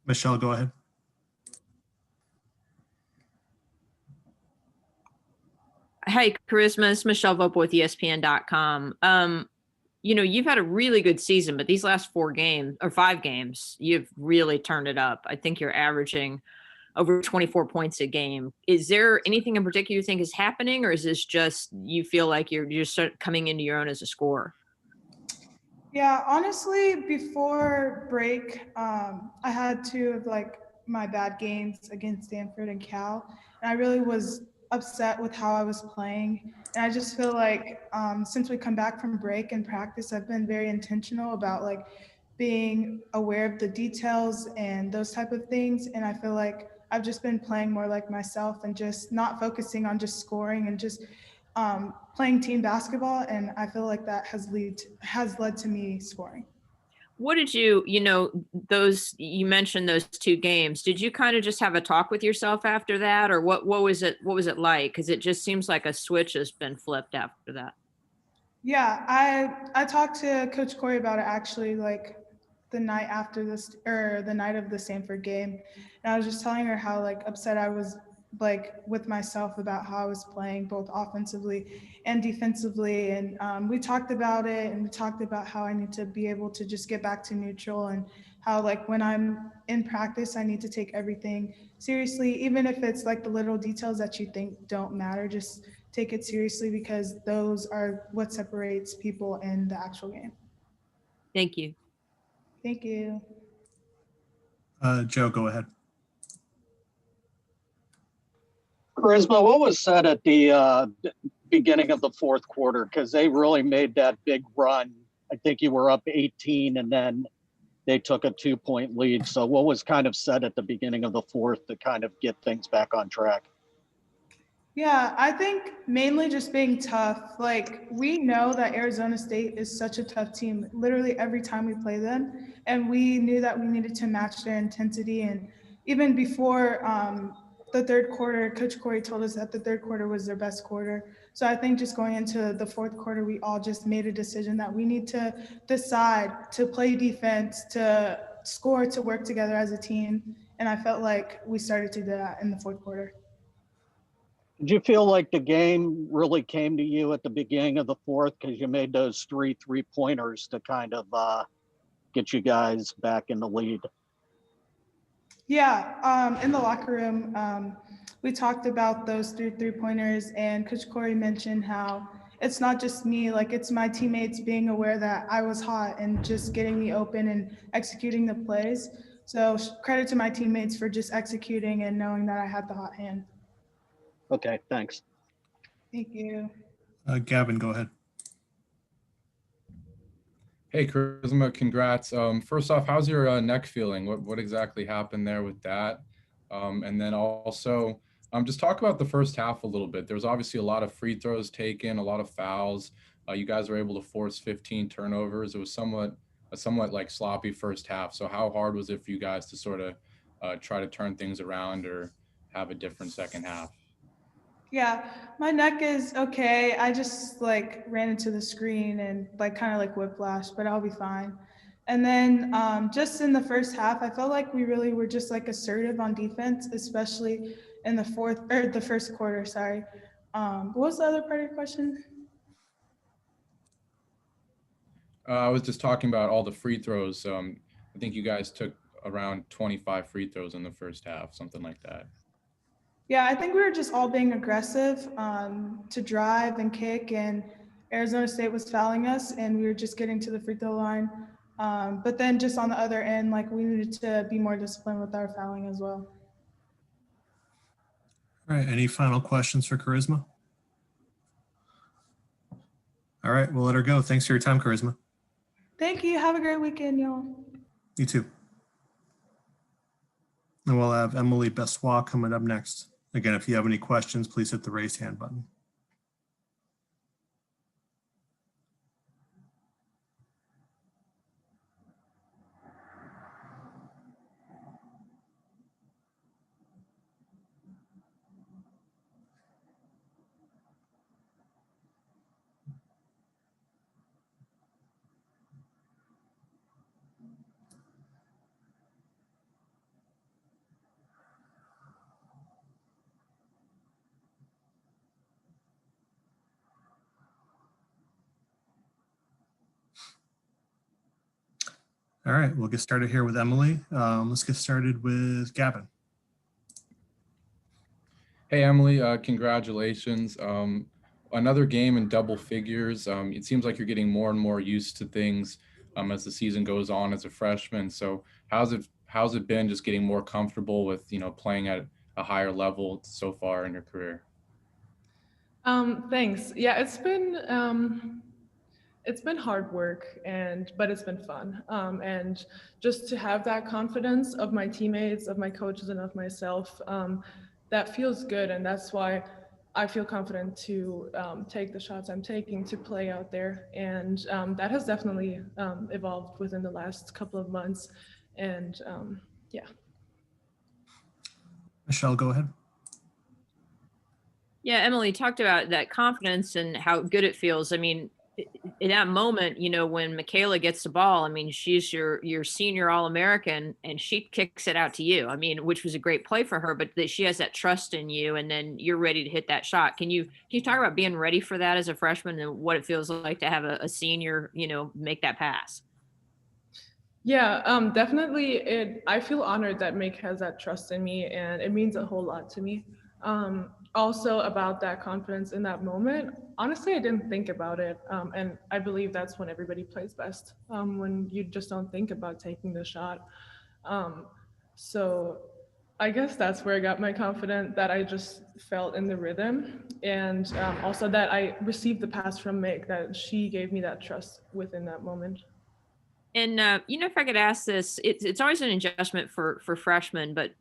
Michelle, go ahead. Hey, Charisma, it's Michelle Vopa with ESPN.com. You've had a really good season, but these last 5 games, you've really turned it up. I think you're averaging over 24 points a game. Is there anything in particular you think is happening, or is this just you feel like you're just coming into your own as a scorer? Yeah, honestly, before break, I had 2 of my bad games against Stanford and Cal, and I really was upset with how I was playing. And I just feel like since we come back from break and practice, I've been very intentional about being aware of the details and those type of things. And I feel like I've just been playing more like myself and just not focusing on just scoring and just playing team basketball, and I feel like that has led to me scoring. What did you mentioned those 2 games. Did you kind of just have a talk with yourself after that, or what was it like? Because it just seems like a switch has been flipped after that. Yeah, I talked to Coach Cori about it actually, the night after this, or the night of the Stanford game, and I was just telling her how upset I was with myself about how I was playing both offensively and defensively. And we talked about it, and we talked about how I need to be able to just get back to neutral, and how when I'm in practice, I need to take everything seriously, even if it's the little details that you think don't matter. Just take it seriously, because those are what separates people in the actual game. Thank you. Thank you. Joe, go ahead. Charisma, what was said at the beginning of the fourth quarter? Because they really made that big run. I think you were up 18, and then they took a 2-point lead. So what was kind of said at the beginning of the fourth to kind of get things back on track? Yeah, I think mainly just being tough. We know that Arizona State is such a tough team, literally every time we play them. And we knew that we needed to match their intensity. And even before the third quarter, Coach Cori told us that the third quarter was their best quarter. So I think just going into the fourth quarter, we all just made a decision that we need to decide to play defense, to score, to work together as a team. And I felt like we started to do that in the fourth quarter. Did you feel like the game really came to you at the beginning of the fourth because you made those 3 3-pointers to kind of get you guys back in the lead? Yeah, in the locker room, we talked about those 3 3-pointers, and Coach Cori mentioned how it's not just me, it's my teammates being aware that I was hot and just getting me open and executing the plays. So credit to my teammates for just executing and knowing that I had the hot hand. Okay, thanks. Thank you. Gavin, go ahead. Hey, Charisma, congrats. First off, how's your neck feeling? What exactly happened there with that? And then also, just talk about the first half a little bit. There was obviously a lot of free throws taken, a lot of fouls. You guys were able to force 15 turnovers. It was a somewhat sloppy first half. So how hard was it for you guys to sort of try to turn things around or have a different second half? Yeah, my neck is okay. I just ran into the screen and kind of whiplash, but I'll be fine. And then just in the first half, I felt like we really were just assertive on defense, especially in the first quarter. Sorry. What was the other part of your question? I was just talking about all the free throws. I think you guys took around 25 free throws in the first half, something like that. Yeah, I think we were just all being aggressive to drive and kick, and Arizona State was fouling us, and we were just getting to the free throw line. But then just on the other end, we needed to be more disciplined with our fouling as well. All right, any final questions for Charisma? All right, we'll let her go. Thanks for your time, Charisma. Thank you. Have a great weekend, y'all. You too. And we'll have Emily Bessoir coming up next. Again, if you have any questions, please hit the raise hand button. All right, we'll get started here with Emily. Let's get started with Gavin. Hey, Emily, congratulations. Another game in double figures. It seems like you're getting more and more used to things as the season goes on as a freshman. So how's it been just getting more comfortable with, playing at a higher level so far in your career? Thanks. Yeah, it's been hard work but it's been fun. And just to have that confidence of my teammates, of my coaches, and of myself, that feels good. And that's why I feel confident to take the shots I'm taking, to play out there. And that has definitely evolved within the last couple of months. And yeah. Michelle, go ahead. Yeah, Emily talked about that confidence and how good it feels. I mean, in that moment, when Michaela gets the ball, I mean, she's your senior All-American and she kicks it out to you. I mean, which was a great play for her, but that she has that trust in you and then you're ready to hit that shot. Can you talk about being ready for that as a freshman and what it feels like to have a senior, make that pass? Yeah, definitely. I feel honored that Mick has that trust in me, and it means a whole lot to me. Also about that confidence in that moment, honestly, I didn't think about it. And I believe that's when everybody plays best, when you just don't think about taking the shot. So I guess that's where I got my confidence, that I just felt in the rhythm. And also that I received the pass from Mick, that she gave me that trust within that moment. And if I could ask this, it's always an adjustment for freshmen, but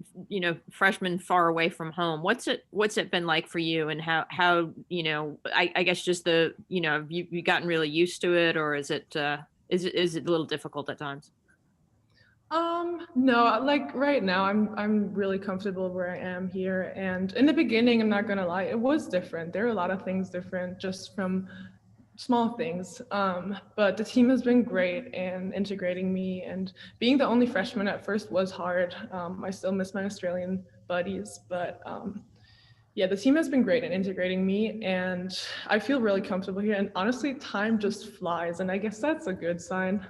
freshmen far away from home. What's it been like for you, and how I guess just you gotten really used to it, or is it a little difficult at times? No, like right now I'm really comfortable where I am here. And in the beginning, I'm not gonna lie, it was different. There are a lot of things different just from small things. But the team has been great in integrating me, and being the only freshman at first was hard. I still miss my Australian buddies, but yeah, the team has been great in integrating me, and I feel really comfortable here. And honestly, time just flies, and I guess that's a good sign.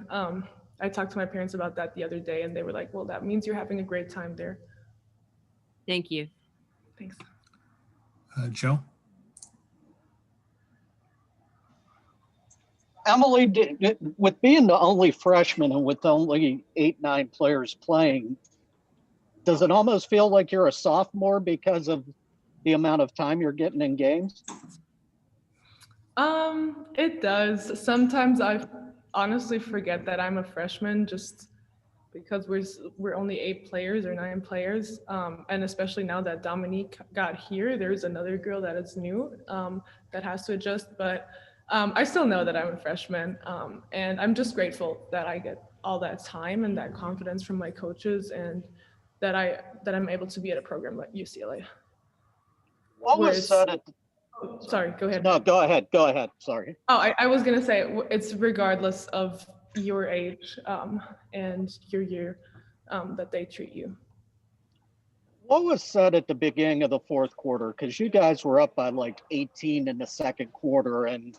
I talked to my parents about that the other day, and they were like, well, that means you're having a great time there. Thank you. Thanks. Joe? Emily, with being the only freshman and with only 8-9 players playing, does it almost feel like you're a sophomore because of the amount of time you're getting in games? It does. Sometimes I honestly forget that I'm a freshman just because we're only 8 players or 9 players. And especially now that Dominique got here, there's another girl that is new that has to adjust. But I still know that I'm a freshman, and I'm just grateful that I get all that time and that confidence from my coaches, and that I'm able to be at a program like UCLA. What was said at Sorry, go ahead. No, go ahead. Sorry. Oh, I was gonna say it's regardless of your age and your year that they treat you. What was said at the beginning of the fourth quarter? Because you guys were up by like 18 in the second quarter, and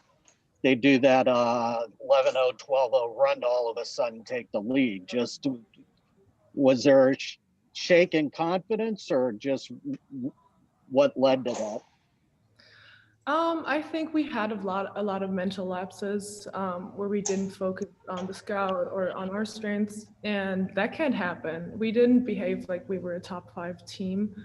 they do that 11-0, 12-0 run to all of a sudden take the lead. Just was there a shake in confidence, or just what led to that? I think we had a lot of mental lapses where we didn't focus on the scout or on our strengths, and that can happen. We didn't behave like we were a top 5 team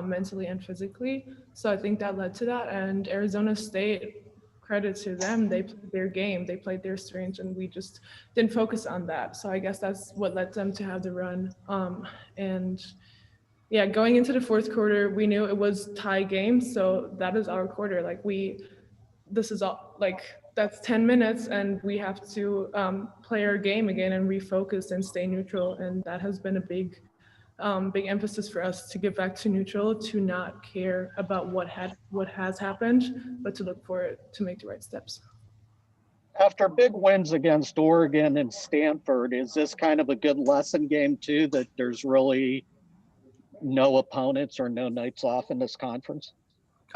mentally and physically, so I think that led to that. And Arizona State, credit to them, they played their game, they played their strengths, and we just didn't focus on that. So I guess that's what led them to have the run. And yeah, going into the fourth quarter, we knew it was tie game, so that is our quarter. Like this is all, like, that's 10 minutes, and we have to play our game again and refocus and stay neutral. And that has been a big emphasis for us, to get back to neutral, to not care about what has happened, but to look for it, to make the right steps. After big wins against Oregon and Stanford, is this kind of a good lesson game too, that there's really no opponents or no nights off in this conference?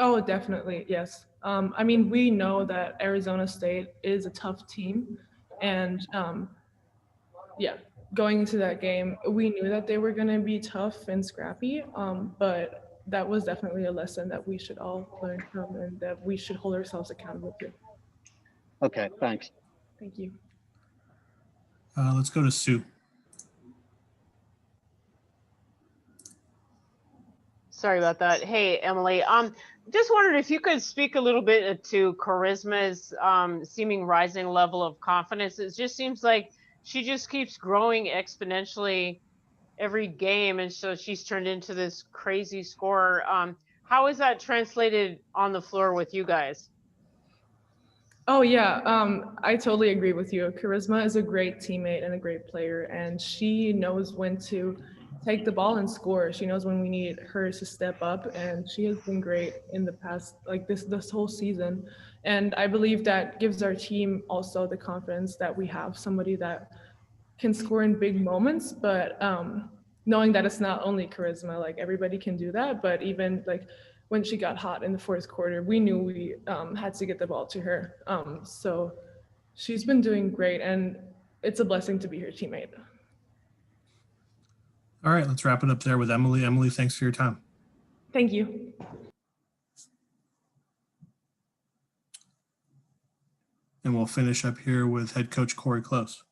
Oh, definitely, yes. I mean, we know that Arizona State is a tough team, and yeah, going into that game, we knew that they were going to be tough and scrappy, but that was definitely a lesson that we should all learn from and that we should hold ourselves accountable to. Okay, thanks. Thank you. Let's go to Sue. Sorry about that. Hey, Emily. Just wondered if you could speak a little bit to Charisma's seeming rising level of confidence. It just seems like she just keeps growing exponentially every game, and so she's turned into this crazy scorer. How is that translated on the floor with you guys? Oh yeah, I totally agree with you. Charisma is a great teammate and a great player, and she knows when to take the ball and score. She knows when we need her to step up, and she has been great in the past, like this whole season. And I believe that gives our team also the confidence that we have somebody that can score in big moments, but knowing that it's not only charisma, like everybody can do that, but even like when she got hot in the fourth quarter, we knew we had to get the ball to her. So she's been doing great, and it's a blessing to be her teammate. All right, let's wrap it up there with Emily. Emily, thanks for your time. Thank you. And we'll finish up here with head coach Cori Close.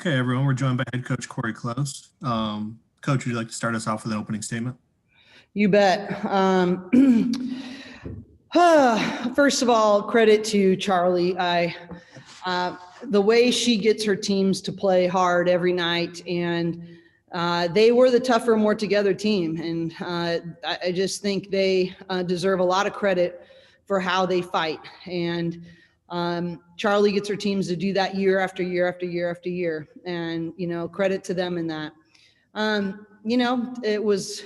Okay, everyone, we're joined by head coach Cori Close. Coach, would you like to start us off with an opening statement? You bet. First of all, credit to Charlie. The way she gets her teams to play hard every night, and they were the tougher, more together team. And I just think they deserve a lot of credit for how they fight. And Charlie gets her teams to do that year after year after year after year. And, you know, credit to them in that. You know, it was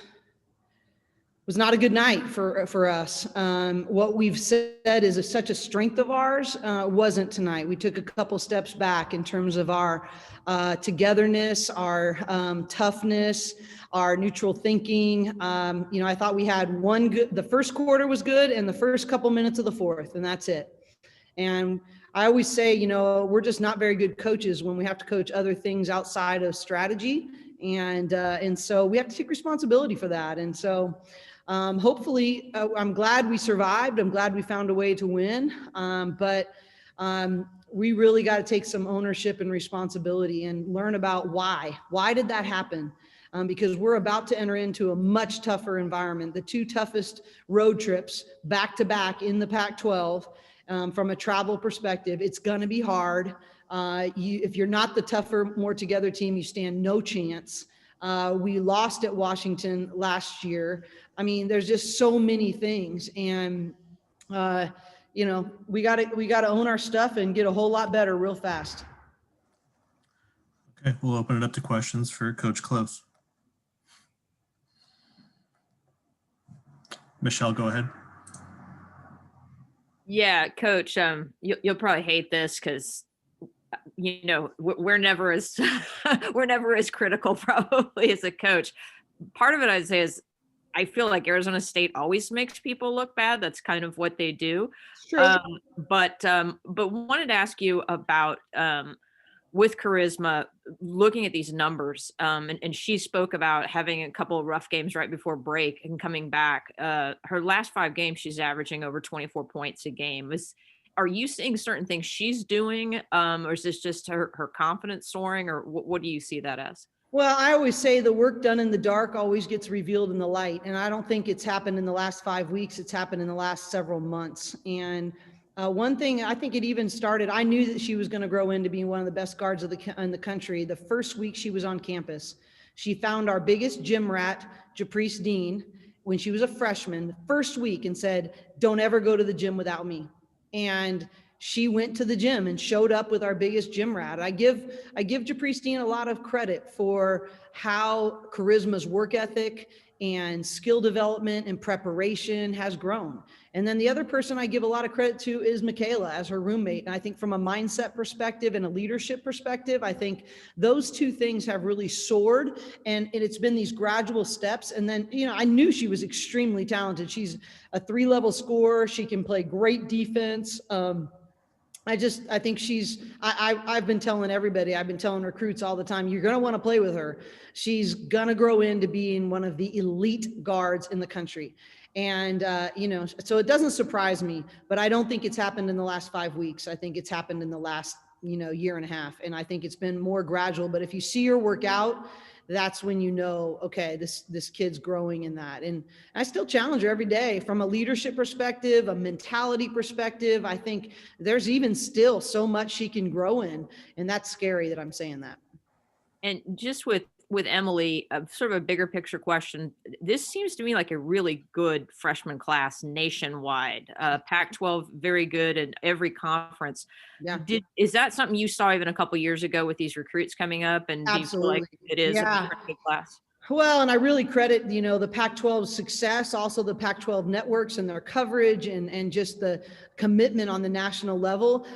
not a good night for us. What we've said is such a strength of ours wasn't tonight. We took a couple steps back in terms of our togetherness, our toughness, our neutral thinking. You know, I thought we had the first quarter was good and the first couple minutes of the fourth, and that's it. And I always say, you know, we're just not very good coaches when we have to coach other things outside of strategy. And so we have to take responsibility for that. And so hopefully I'm glad we survived. I'm glad we found a way to win. But we really got to take some ownership and responsibility and learn about why. Why did that happen? Because we're about to enter into a much tougher environment. The two toughest road trips back to back in the Pac-12. From a travel perspective, it's going to be hard. If you're not the tougher, more together team, you stand no chance. We lost at Washington last year. I mean, there's just so many things, and you know, we got to own our stuff and get a whole lot better real fast. Okay, we'll open it up to questions for Coach Close. Michelle, go ahead. Yeah, Coach, you'll probably hate this because, you know, we're never as we're never as critical probably as a coach. Part of it I'd say is I feel like Arizona State always makes people look bad. That's kind of what they do. It's true. But wanted to ask you about with Charisma, looking at these numbers, and she spoke about having a couple of rough games right before break and coming back. Her last 5 games, she's averaging over 24 points a game. Are you seeing certain things she's doing, or is this just her confidence soaring, or what do you see that as? Well, I always say the work done in the dark always gets revealed in the light. And I don't think it's happened in the last 5 weeks. It's happened in the last several months. And one thing, I think it even started, I knew that she was going to grow into being one of the best guards in the country. The first week she was on campus, she found our biggest gym rat, Japrice Dean, when she was a freshman, the first week, and said, "Don't ever go to the gym without me." And she went to the gym and showed up with our biggest gym rat. I give Japrice Dean a lot of credit for how Charisma's work ethic and skill development and preparation has grown. And then the other person I give a lot of credit to is Michaela as her roommate. And I think from a mindset perspective and a leadership perspective, I think those two things have really soared, and it's been these gradual steps. And then, you know, I knew she was extremely talented. She's a 3-level scorer. She can play great defense. I think I've been telling everybody, I've been telling recruits all the time, you're going to want to play with her. She's going to grow into being one of the elite guards in the country. And, you know, so it doesn't surprise me, but I don't think it's happened in the last 5 weeks. I think it's happened in the last, you know, year and a half. And I think it's been more gradual, but if you see her work out, that's when you know, okay, this kid's growing in that. And I still challenge her every day from a leadership perspective, a mentality perspective. I think there's even still so much she can grow in, and that's scary that I'm saying that. And just with Emily, sort of a bigger picture question. This seems to me like a really good freshman class nationwide. Pac-12, very good in every conference. Yeah. Is that something you saw even a couple years ago with these recruits coming up? And do you feel like it is a good class? Well, and I really credit, you know, the Pac-12's success, also the Pac-12 networks and their coverage and just the commitment on the national level.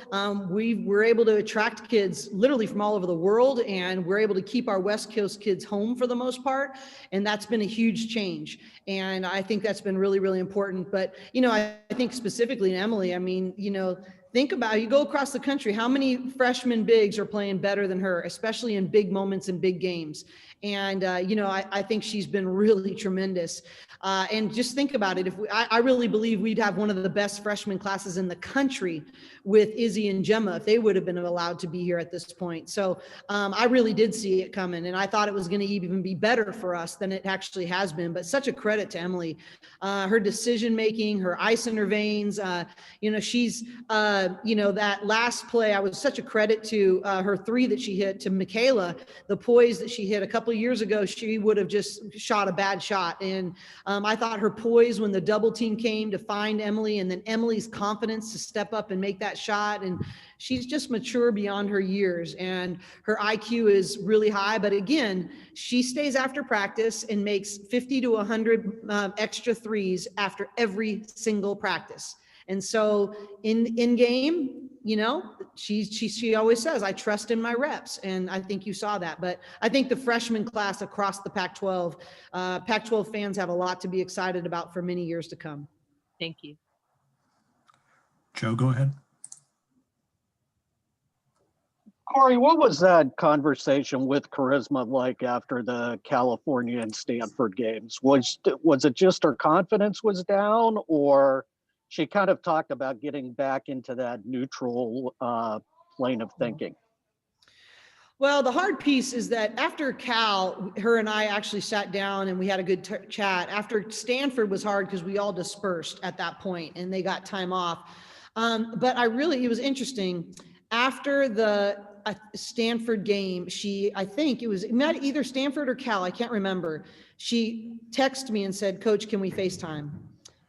We were able to attract kids literally from all over the world, and we're able to keep our West Coast kids home for the most part. And that's been a huge change. And I think that's been really, really important. But, you know, I think specifically in Emily, I mean, you know, think about, you go across the country, how many freshman bigs are playing better than her, especially in big moments and big games. And, you know, I think she's been really tremendous. And just think about it. I really believe we'd have one of the best freshman classes in the country with Izzy and Gemma if they would have been allowed to be here at this point. So I really did see it coming, and I thought it was going to even be better for us than it actually has been. But such a credit to Emily, her decision making, her ice in her veins. You know, she's, you know, that last play, I was such a credit to her 3 that she hit, to Michaela, the poise that she hit a couple of years ago. She would have just shot a bad shot. And I thought her poise when the double team came to find Emily, and then Emily's confidence to step up and make that shot. And she's just mature beyond her years, and her IQ is really high. But again, she stays after practice and makes 50 to 100 extra threes after every single practice. And so in game, you know, she always says, I trust in my reps. And I think you saw that. But I think the freshman class across the Pac-12 fans have a lot to be excited about for many years to come. Thank you. Joe, go ahead. Cori, what was that conversation with Charisma like after the California and Stanford games? Was it just her confidence was down, or she kind of talked about getting back into that neutral plane of thinking? Well, the hard piece is that after Cal, her and I actually sat down and we had a good chat. After Stanford was hard because we all dispersed at that point and they got time off. But it was interesting. After the Stanford game, I think it was either Stanford or Cal, I can't remember. She texted me and said, Coach, can we FaceTime?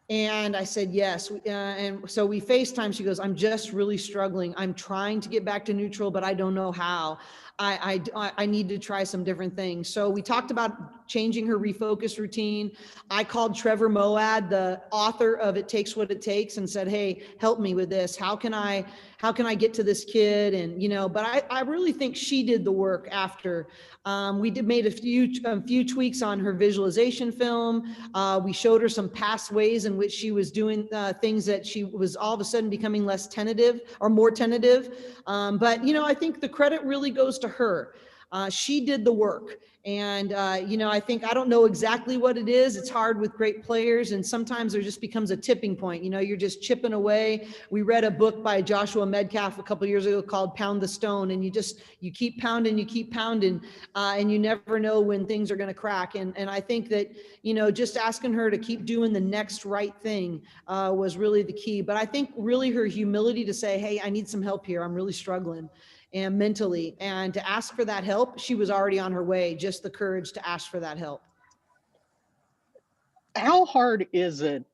And I said, yes. And so we FaceTime. She goes, I'm just really struggling. I'm trying to get back to neutral, but I don't know how. I need to try some different things. So we talked about changing her refocus routine. I called Trevor Moad, the author of It Takes What It Takes, and said, hey, help me with this. How can I get to this kid? And, you know, but I really think she did the work after. We made a few tweaks on her visualization film. We showed her some past ways in which she was doing things that she was all of a sudden becoming less tentative or more tentative. But, you know, I think the credit really goes to her. She did the work. And, you know, I don't know exactly what it is. It's hard with great players. And sometimes there just becomes a tipping point. You know, you're just chipping away. We read a book by Joshua Medcalf a couple of years ago called Pound the Stone. And you keep pounding, and you never know when things are going to crack. And I think that, you know, just asking her to keep doing the next right thing was really the key. But I think really her humility to say, hey, I need some help here. I'm really struggling. And mentally, and to ask for that help, she was already on her way, just the courage to ask for that help. How hard is it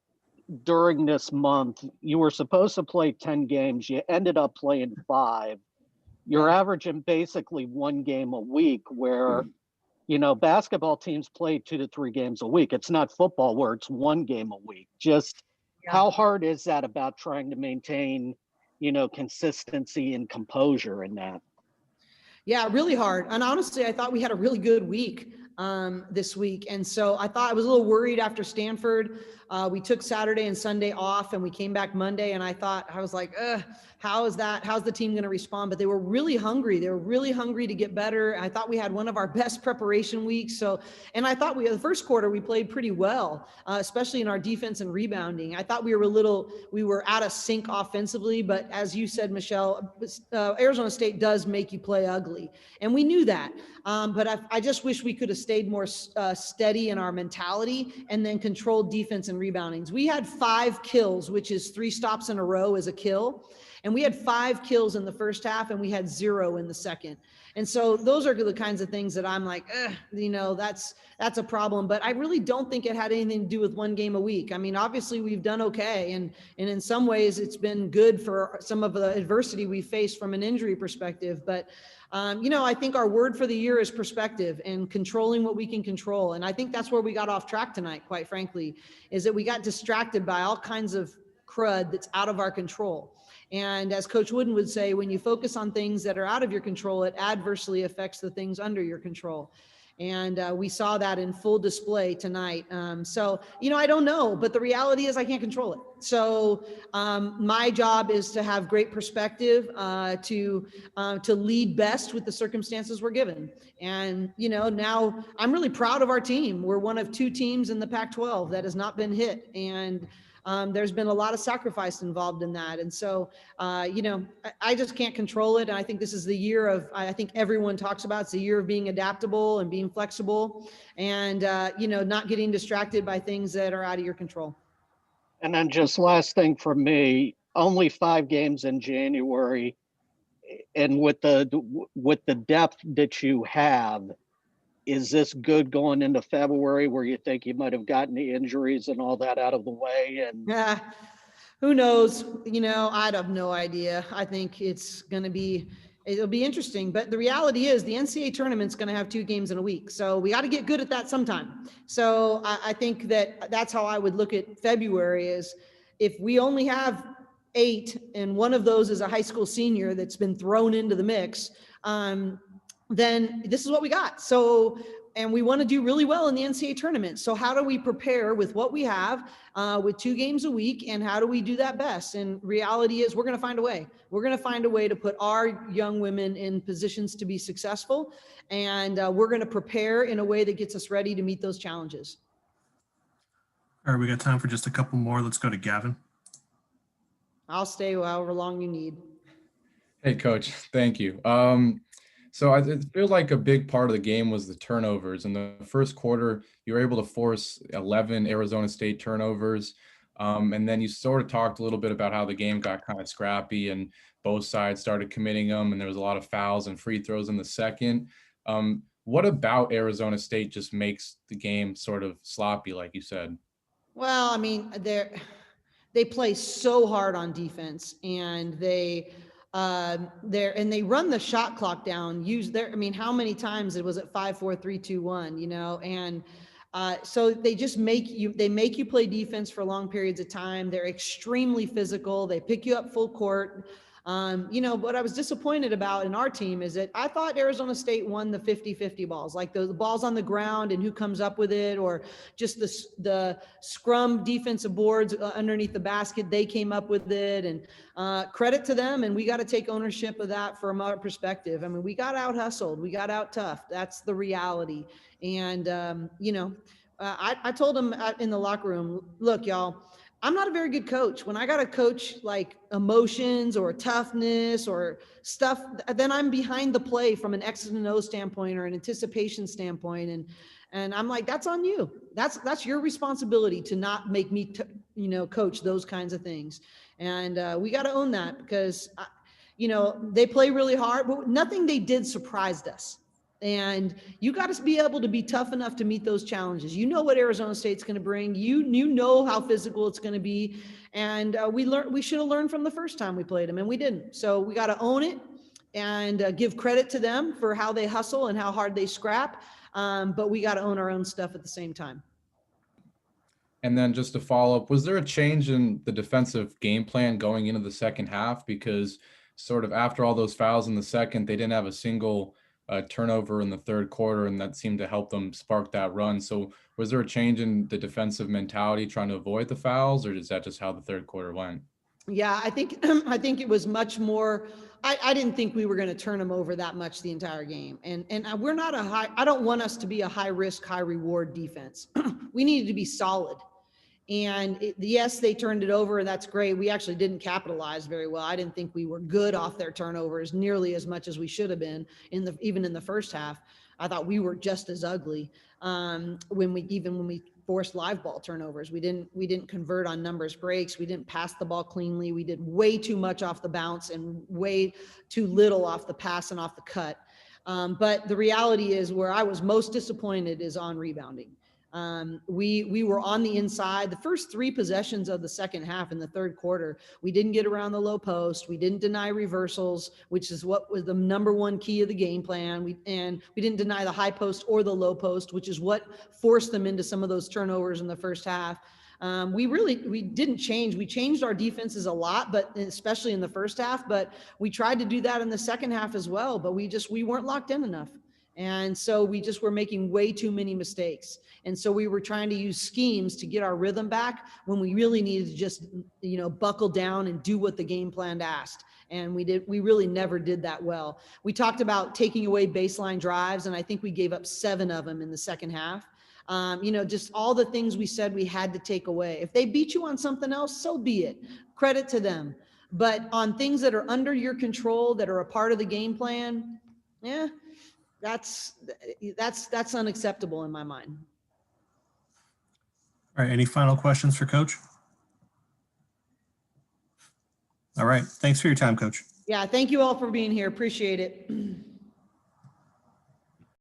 during this month, you were supposed to play 10 games. You ended up playing 5. You're averaging basically 1 game a week where, basketball teams play 2 to 3 games a week. It's not football where it's 1 game a week. Just how hard is that about trying to maintain, consistency and composure in that? Yeah, really hard. And honestly, I thought we had a really good week this week. And so I thought I was a little worried after Stanford. We took Saturday and Sunday off and we came back Monday. And I was like, how's the team going to respond? But they were really hungry. They were really hungry to get better. I thought we had one of our best preparation weeks. And I thought the first quarter, we played pretty well, especially in our defense and rebounding. I thought we were out of sync offensively, but as you said, Michelle, Arizona State does make you play ugly. And we knew that. But I just wish we could have stayed more steady in our mentality and then controlled defense and reboundings. We had 5 kills, which is 3 stops in a row as a kill. And we had 5 kills in the first half and we had 0 in the second. And so those are the kinds of things that I'm like, that's a problem. But I really don't think it had anything to do with 1 game a week. I mean, obviously we've done okay. And in some ways it's been good for some of the adversity we faced from an injury perspective. But I think our word for the year is perspective and controlling what we can control. And I think that's where we got off track tonight, quite frankly, is that we got distracted by all kinds of crud that's out of our control. And as Coach Wooden would say, when you focus on things that are out of your control, it adversely affects the things under your control. And we saw that in full display tonight. I don't know, but the reality is I can't control it. So my job is to have great perspective, to lead best with the circumstances we're given. And, now I'm really proud of our team. We're one of 2 teams in the Pac-12 that has not been hit. And there's been a lot of sacrifice involved in that. And so, I just can't control it. And I think this is the year I think everyone talks about, it's the year of being adaptable and being flexible and, not getting distracted by things that are out of your control. And then just last thing for me, only 5 games in January. And with the depth that you have, is this good going into February where you think you might have gotten the injuries and all that out of the way? And who knows? I have no idea. I think it'll be interesting. But the reality is the NCAA tournament's going to have 2 games in a week. So we got to get good at that sometime. So I think that's how I would look at February is if we only have 8 and one of those is a high school senior that's been thrown into the mix, then this is what we got. So, and we want to do really well in the NCAA tournament. So how do we prepare with what we have with 2 games a week, and how do we do that best? And reality is we're going to find a way. We're going to find a way to put our young women in positions to be successful. And we're going to prepare in a way that gets us ready to meet those challenges. All right, we got time for just a couple more. Let's go to Gavin. I'll stay however long you need. Hey, Coach. Thank you. So I feel like a big part of the game was the turnovers. In the first quarter, you were able to force 11 Arizona State turnovers. And then you sort of talked a little bit about how the game got kind of scrappy and both sides started committing them. And there was a lot of fouls and free throws in the second. What about Arizona State just makes the game sort of sloppy, like you said? Well, I mean, they play so hard on defense, and they run the shot clock down. How many times it was at 5, 4, 3, 2, 1, and so they just make you play defense for long periods of time. They're extremely physical. They pick you up full court. What I was disappointed about in our team is that I thought Arizona State won the 50-50 balls, like the balls on the ground and who comes up with it, or just the scrum defensive boards underneath the basket. They came up with it, and credit to them. And we got to take ownership of that from our perspective. I mean, we got out hustled, we got out tough. That's the reality. And, I told them in the locker room, look, y'all, I'm not a very good coach. When I got to coach like emotions or toughness or stuff, then I'm behind the play from an X's and O standpoint or an anticipation standpoint. And I'm like, that's on you. That's your responsibility to not make me, coach those kinds of things. And we got to own that because, they play really hard, but nothing they did surprised us. And you got to be able to be tough enough to meet those challenges. You know what Arizona State's going to bring. You know how physical it's going to be. And we should have learned from the first time we played them, and we didn't. So we got to own it and give credit to them for how they hustle and how hard they scrap. But we got to own our own stuff at the same time. And then just to follow up, was there a change in the defensive game plan going into the second half? Because sort of after all those fouls in the second, they didn't have a single turnover in the third quarter, and that seemed to help them spark that run. So was there a change in the defensive mentality trying to avoid the fouls, or is that just how the third quarter went? Yeah, I think it was much more. I didn't think we were going to turn them over that much the entire game. And we're not I don't want us to be a high risk, high reward defense. We needed to be solid. And yes, they turned it over, and that's great. We actually didn't capitalize very well. I didn't think we were good off their turnovers nearly as much as we should have been even in the first half. I thought we were just as ugly when we forced live ball turnovers. We didn't convert on numbers breaks. We didn't pass the ball cleanly. We did way too much off the bounce and way too little off the pass and off the cut. But the reality is, where I was most disappointed is on rebounding. We were on the inside. The first 3 possessions of the second half in the third quarter, we didn't get around the low post. We didn't deny reversals, which is what was the number 1 key of the game plan. We didn't deny the high post or the low post, which is what forced them into some of those turnovers in the first half. We didn't change. We changed our defenses a lot, but especially in the first half, but we tried to do that in the second half as well, but we weren't locked in enough. And so we just were making way too many mistakes. And so we were trying to use schemes to get our rhythm back when we really needed to just, buckle down and do what the game plan asked. And we really never did that well. We talked about taking away baseline drives, and I think we gave up 7 of them in the second half. Just all the things we said we had to take away. If they beat you on something else, so be it. Credit to them. But on things that are under your control, that are a part of the game plan, that's unacceptable in my mind. All right, any final questions for Coach? All right, thanks for your time, Coach. Yeah, thank you all for being here. Appreciate it.